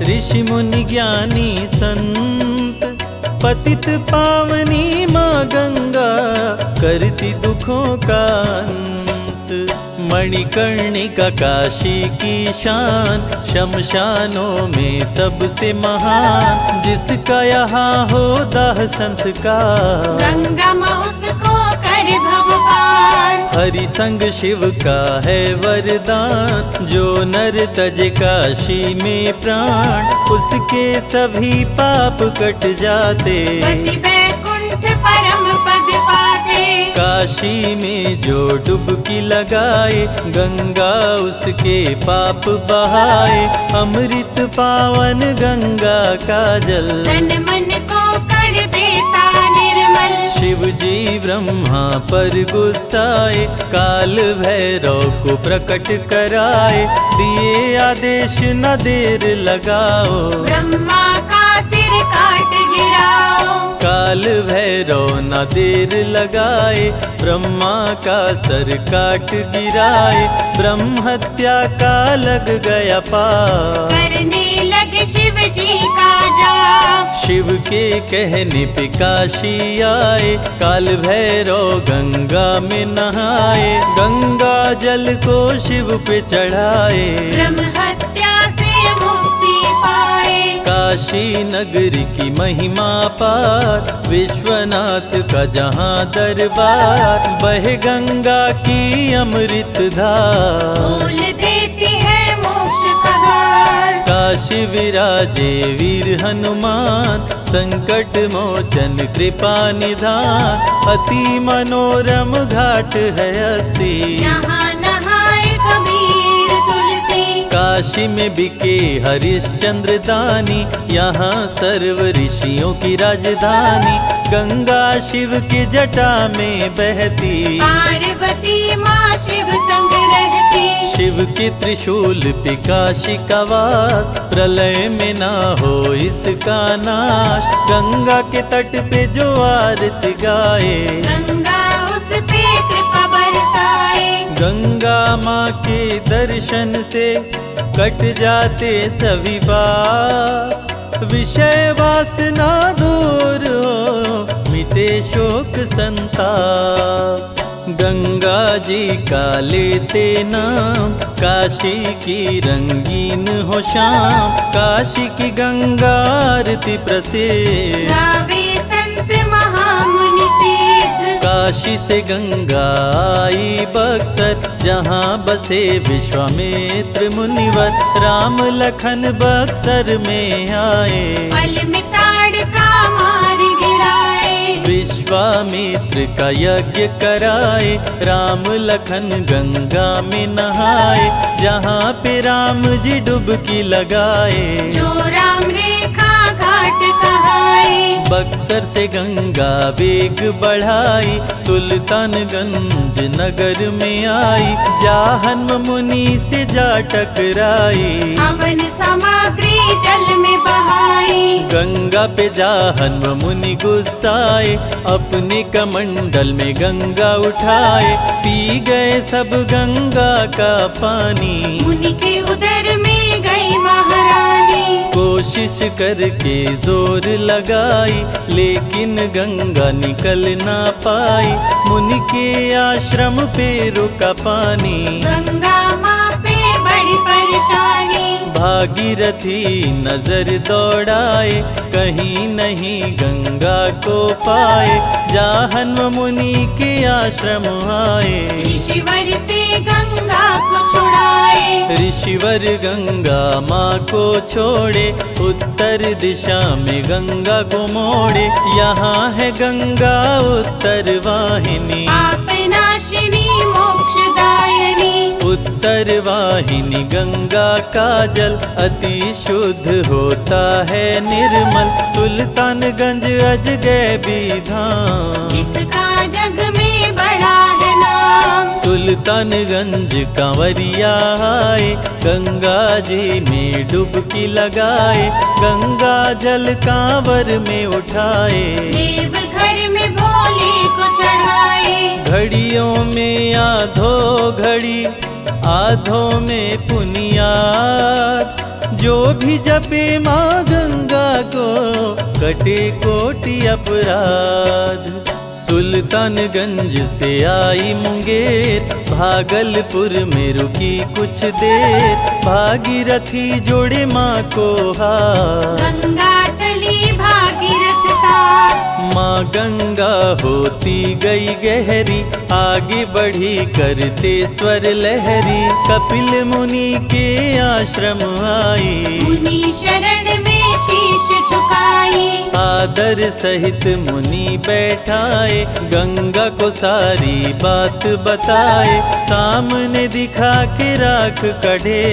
ऋषि मुनि ज्ञानी संत, पतित पावनी माँ गंगा, करती दुखों का अंत। मणिकर्णिका काशी की शान, शमशानों में सबसे महान, जिसका यहाँ हो दाह संस्कार, गंगा माँ उसको कर भव पार। हरि संग शिव का है वरदान, जो नर तज काशी में प्राण, उसके सभी पाप कट जाते, बसी बैकुंठ परम पद पाते। काशी में जो डुबकी लगाए, गंगा उसके पाप बहाए, अमृत पावन गंगा का जल, तन मन को कर देता निर्मल। शिव जी ब्रह्मा पर गुस्साए, काल भैरव को प्रकट कराए, दिए आदेश न देर लगाओ, ब्रह्मा का सिर काट गिराओ। काल भैरव न देर लगाए, ब्रह्मा का सर काट गिराए, ब्रह्म हत्या का लग गया पाप, करने लगे शिव जी का जाप। शिव के कहने पे काशी आए, काल भैरव गंगा में नहाए, गंगा जल को शिव पे चढ़ाए, ब्रह्म हत्या से मुक्ति पाए। काशी नगरी की महिमा पार, विश्वनाथ का जहाँ दरबार, बहे गंगा की अमृत धार, फूल देती है मोक्ष का हार। काशी विराजे वीर हनुमान, संकट मोचन कृपा निधान। अति मनोरम घाट है असी, यहाँ नहाए कबीर तुलसी। काशी में बिके हरिश्चंद्र दानी, यहाँ सर्व ऋषियों की राजधानी। गंगा शिव की जटा में बहती, पार्वती माँ शिव संग रहती। शिव के त्रिशूल पे काशी का वास, प्रलय में ना हो इसका नाश। गंगा के तट पे जो आरती गाए, गंगा उस पे कृपा बरसाए। गंगा माँ के दर्शन से कट जाते सभी पाप। विषय वासना दूर हो, मिटे शोक संताप। गंगा जी का लेते नाम, काशी की रंगीन हो शाम। काशी की गंगा आरती प्रसिद्ध, गावे संत महामुनि सिद्ध। काशी से गंगा आई बक्सर, जहाँ बसे विश्वामित्र मुनिवर। राम लखन बक्सर में आए, पल में ताड़का मार गिराए। विश्वामित्र का यज्ञ कराए, राम लखन गंगा में नहाए। जहाँ पे राम जी डुबकी लगाए, जो राम रेखा घाट कहाए। बक्सर से गंगा वेग बढ़ाई, सुल्तानगंज नगर में आई। जाहन्म मुनि से जा टकराई, हवन सामग्री जल में बहाई। गंगा पे जाहन्म मुनि गुस्साए, अपने कमंडल में गंगा उठाए। पी गए सब गंगा का पानी, मुनि के उदर में गई महारानी। कोशिश करके जोर लगाई, लेकिन गंगा निकल ना पाई। मुनि के आश्रम पे रुका पानी, गंगा माँ पे बड़ी परेशानी। भागीरथी नजर दौड़ाए, कहीं नहीं गंगा को पाए। जाहन्म मुनि के आश्रम आए, ऋषिवर से गंगा को छुड़ाए। ऋषिवर गंगा माँ को छोड़े, उत्तर दिशा में गंगा को मोड़े। यहाँ है गंगा उत्तर वाहिनी, आप नाशिनी मोक्षदायिनी। उत्तर वाहिनी गंगा का जल, अति शुद्ध होता है निर्मल। सुल्तानगंज अजगैबी धाम, जिसका जग में बड़ा है नाम। सुल्तानगंज कांवरिया आए, गंगा जी में डुबकी लगाए। गंगा जल कांवर में उठाए, देव घर में भोले को चढ़ाए। घड़ियों में आधो घड़ी, आधों में पुनियाद। जो भी जपे माँ गंगा को, कटे कोटि अपराध। सुल्तानगंज से आई मुंगेर, भागलपुर में रुकी कुछ देर। भागीरथी जोड़े माँ को हाथ, गंगा चली भागीरथ साथ। माँ गंगा होती गई गहरी, आगे बढ़ी करते स्वर लहरी। कपिल मुनि के आश्रम आई, मुनि शरण में शीश झुकाई। आदर सहित मुनि बैठाए, गंगा को सारी बात बताए। सामने दिखा के राख कढ़े,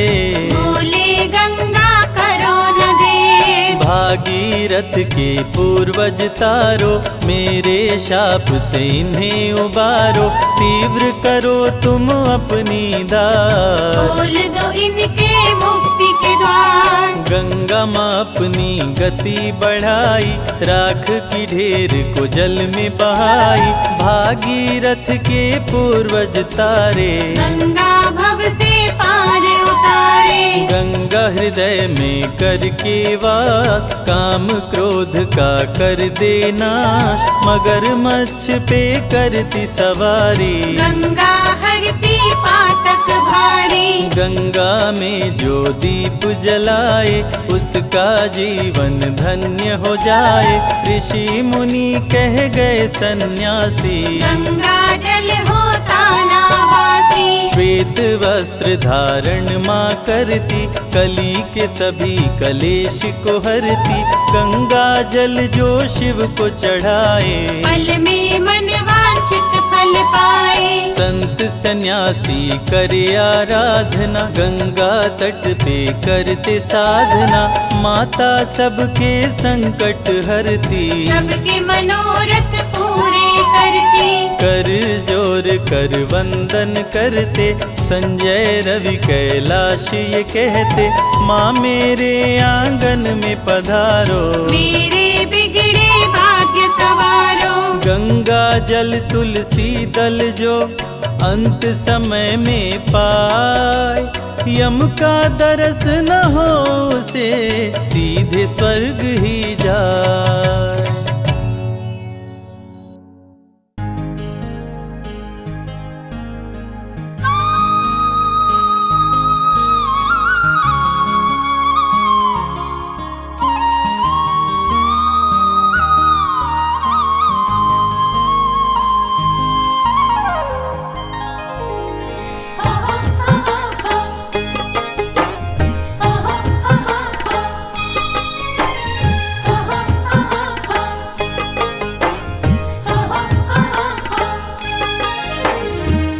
बोले गंगा करो न दे। भागीरथ के पूर्वज तारो, मेरे शाप से इन्हें उबारो। तीव्र करो तुम अपनी दात, खोल दो इनके मुक्ति के द्वार। गंगा माँ अपनी गति बढ़ाई, राख की ढेर को जल में बहाई। भागीरथ के पूर्वज तारे, गंगा भव से पार उतारे। गंगा हृदय में करके वास, काम क्रोध का कर दे नाश। मगरमच्छ पे करती सवारी, गंगा हरती पातक भारी। गंगा में जो दीप जलाए, उसका जीवन धन्य हो जाए। ऋषि मुनि कह गए सन्यासी, गंगा जल होता नावासी। श्वेत वस्त्र धारण माँ करती, कली के सभी कलेश को हरती। गंगा जल जो शिव को चढ़ाए, पल में मन वांछित फल पाए। संत सन्यासी करे आराधना, गंगा तट पे करते साधना। माता सबके संकट हरती, सबके मनोरथ पूरे करती। कर जोर कर वंदन करते, संजय रवि कैलाश ये कहते। माँ मेरे आंगन में पधारो, मेरे बिगड़े भाग्य सवारो। गंगा जल तुलसी दल जो अंत समय में पाए। यम का दरस न हो उसे, सीधे स्वर्ग ही जाए।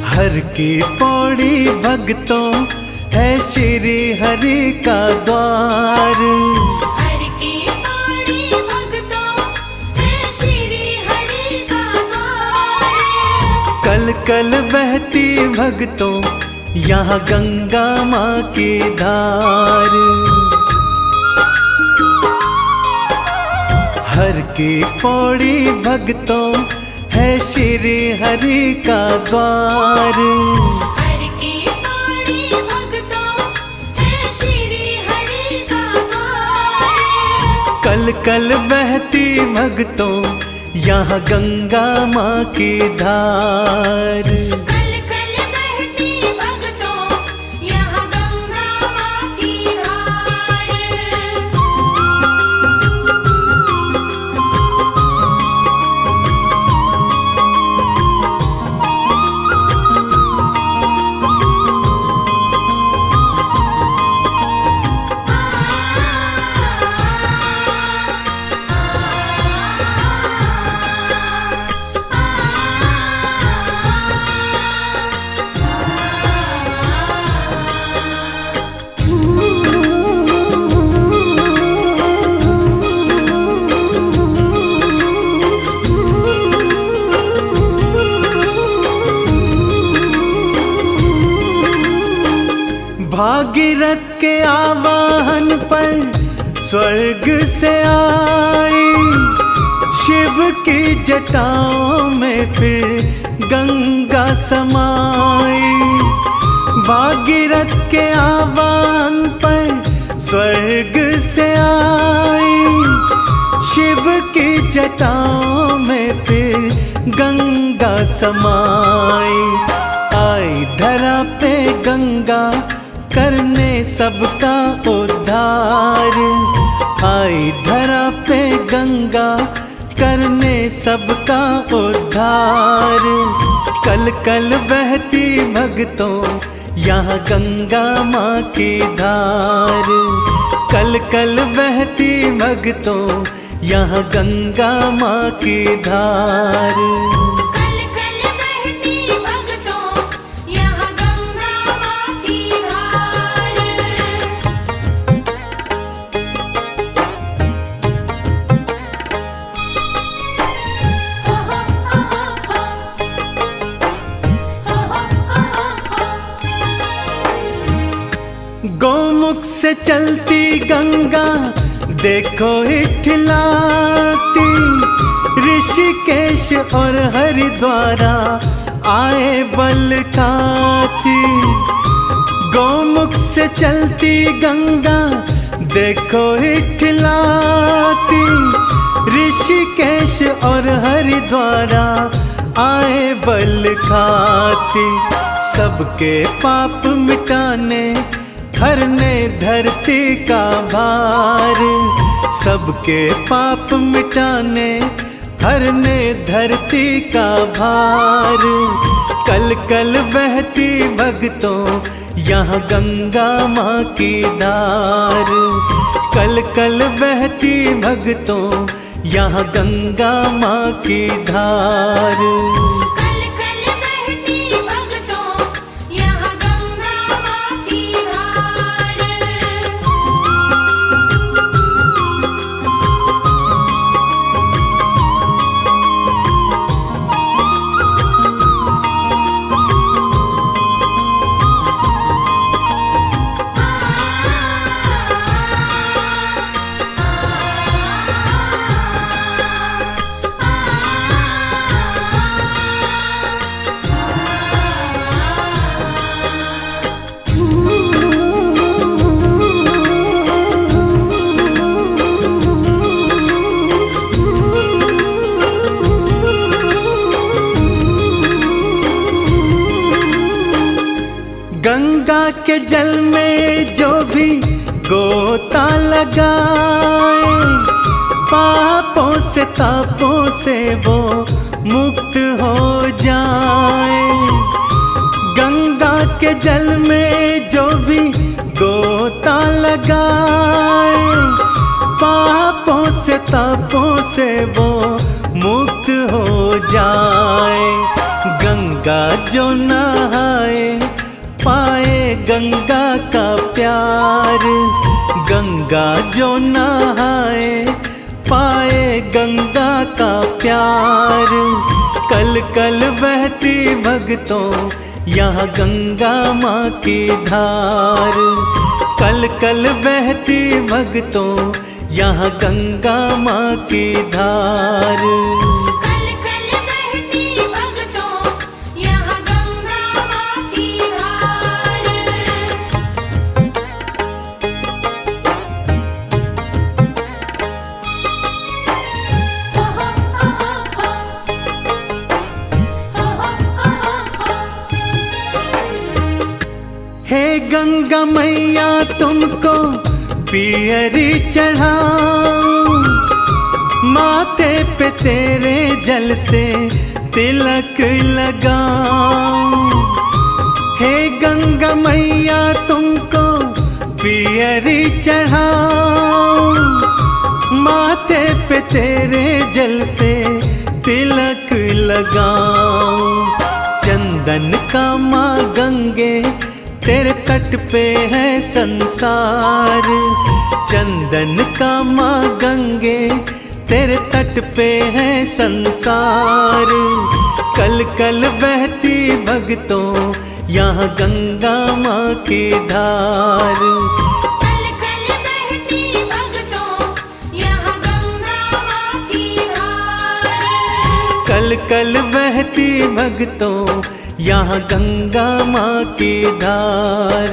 हर की पौड़ी भक्तों है श्री हरि का द्वार। हर की पौड़ी भक्तों है श्री हरि का द्वार। कल कल बहती भक्तों यहाँ गंगा माँ की धार। हर की पौड़ी भक्तों है श्री हरि का द्वार। हर की पौड़ी भक्तों है श्री हरि का द्वार। कल कल बहती भक्तों यहाँ गंगा माँ की धार। कल कल बहती भक्तों यहाँ गंगा माँ की धार। भागीरथ के आवाहन पर स्वर्ग से आई, शिव की जटाओं में फिर गंगा समाई। भागीरथ के आह्वान पर स्वर्ग से आई, शिव की जटाओं में फिर गंगा समाई। आई धरा पे गंगा करने सबका उद्धार। आई धरा पे गंगा करने सबका उद्धार। कल कल बहती भक्तों यहाँ गंगा माँ की धार। कल कल बहती भक्तों यहाँ गंगा माँ की धार। कल कल बहती भक्तों यहाँ गंगा माँ की धार। गौमुख से चलती गंगा देखो इठलाती, ऋषिकेश और हरिद्वारा आए बल खाती। गौमुख से चलती गंगा देखो इठलाती, ऋषिकेश और हरिद्वारा आए बल खाती। सबके पाप मिटाने हरने धरती का भार। सबके पाप मिटाने हरने धरती का भार। कल कल बहती भक्तों यहाँ गंगा माँ की धार। कल कल बहती भक्तों यहाँ गंगा माँ की धार। कल कल बहती भक्तों यहाँ गंगा माँ की धार। गंगा के जल में जो भी गोता लगाए, पापों से तापों से वो मुक्त हो जाए। गंगा के जल में जो भी गोता लगाए, पापों से तापों से वो मुक्त हो जाए। गंगा जो नहाए पाए गंगा का प्यार। गंगा जो नहाए पाए गंगा का प्यार। कल कल बहती भक्तों यहाँ गंगा माँ की धार। कल कल बहती भक्तों यहाँ गंगा माँ की धार। कल कल बहती भक्तों यहाँ गंगा माँ की धार। हे गंगा मैया तुमको पियरी चढ़ाऊं, माथे पे तेरे जल से तिलक लगाऊं। हे गंगा मैया तुमको पियरी चढ़ाऊं, माथे पे तेरे जल से तिलक लगाऊं। चंदन का माँ गंगे तेरे तट पे है संसार। चंदन का माँ गंगे तेरे तट पे है संसार। कल कल बहती भक्तों यहाँ गंगा माँ की धार। कल कल बहती भक्तों यहाँ गंगा माँ की धार। कल कल बहती भक्तों यहाँ गंगा माँ की धार।